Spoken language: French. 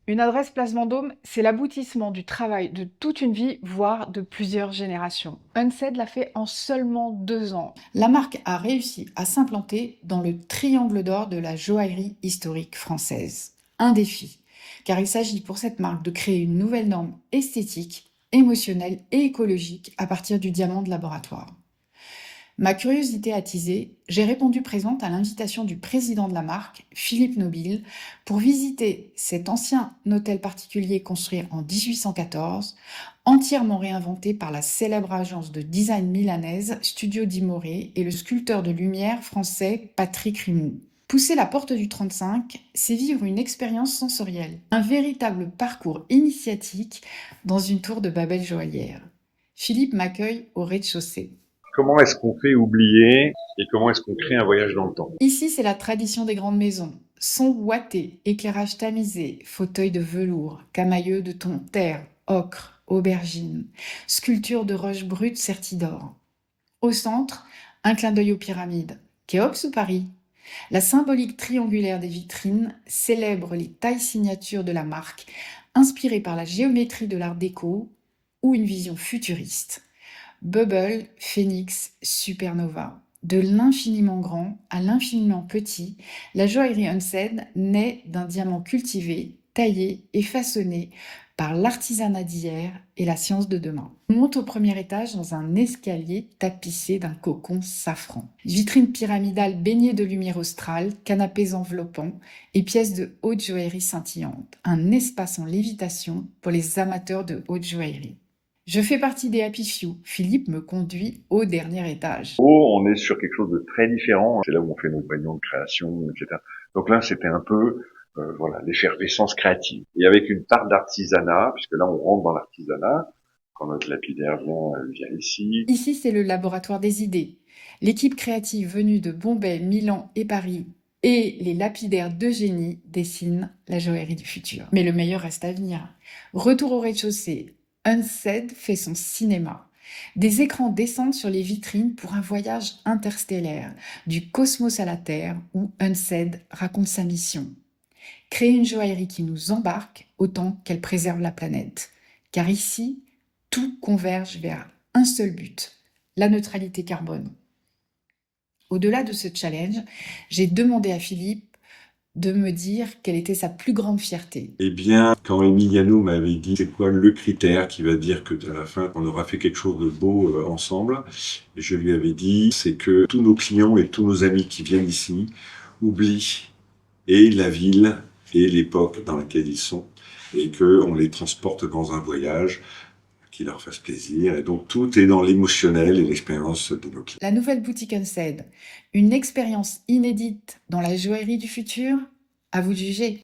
Une adresse Place Vendôme, c'est l'aboutissement du travail de toute une vie, voire de plusieurs générations. Unsed l'a fait en seulement 2 ans. La marque a réussi à s'implanter dans le triangle d'or de la joaillerie historique française. Un défi, car il s'agit pour cette marque de créer une nouvelle norme esthétique, émotionnelle et écologique à partir du diamant de laboratoire. Ma curiosité attisée, j'ai répondu présente à l'invitation du président de la marque, Philippe Nobile, pour visiter cet ancien hôtel particulier construit en 1814, entièrement réinventé par la célèbre agence de design milanaise Studio di More et le sculpteur de lumière français Patrick Rimou. Pousser la porte du 35, c'est vivre une expérience sensorielle, un véritable parcours initiatique dans une tour de Babel joaillière. Philippe m'accueille au rez-de-chaussée. Comment est-ce qu'on fait oublier et comment est-ce qu'on crée un voyage dans le temps? Ici, c'est la tradition des grandes maisons. Son ouaté, éclairage tamisé, fauteuil de velours, camailleux de ton terre, ocre, aubergine, sculpture de roches brutes serties d'or. Au centre, un clin d'œil aux pyramides. Khéops ou Paris? La symbolique triangulaire des vitrines célèbre les tailles signatures de la marque, inspirées par la géométrie de l'art déco ou une vision futuriste. Bubble, Phoenix, Supernova. De l'infiniment grand à l'infiniment petit, la joaillerie Unsed naît d'un diamant cultivé, taillé et façonné par l'artisanat d'hier et la science de demain. On monte au premier étage dans un escalier tapissé d'un cocon safran. Vitrines pyramidales baignées de lumière australe, canapés enveloppants et pièces de haute joaillerie scintillantes. Un espace en lévitation pour les amateurs de haute joaillerie. Je fais partie des Happy Few. Philippe me conduit au dernier étage. Oh, on est sur quelque chose de très différent. C'est là où on fait nos réunions de création, etc. Donc là, c'était un peu, voilà, l'effervescence créative. Et avec une part d'artisanat, puisque là, on rentre dans l'artisanat. Quand notre lapidaire vient ici. Ici, c'est le laboratoire des idées. L'équipe créative venue de Bombay, Milan et Paris et les lapidaires d'Eugénie dessinent la joaillerie du futur. Mais le meilleur reste à venir. Retour au rez-de-chaussée. Unsed fait son cinéma. Des écrans descendent sur les vitrines pour un voyage interstellaire, du cosmos à la Terre, où Unsed raconte sa mission. Créer une joaillerie qui nous embarque autant qu'elle préserve la planète. Car ici, tout converge vers un seul but, la neutralité carbone. Au-delà de ce challenge, j'ai demandé à Philippe de me dire quelle était sa plus grande fierté. Eh bien, quand Emiliano m'avait dit c'est quoi le critère qui va dire que à la fin on aura fait quelque chose de beau ensemble, je lui avais dit c'est que tous nos clients et tous nos amis qui viennent ici oublient et la ville et l'époque dans laquelle ils sont et qu'on les transporte dans un voyage qui leur fasse plaisir. Et donc, tout est dans l'émotionnel et l'expérience de nos clients. La nouvelle boutique Unsed, une expérience inédite dans la joaillerie du futur, à vous de juger.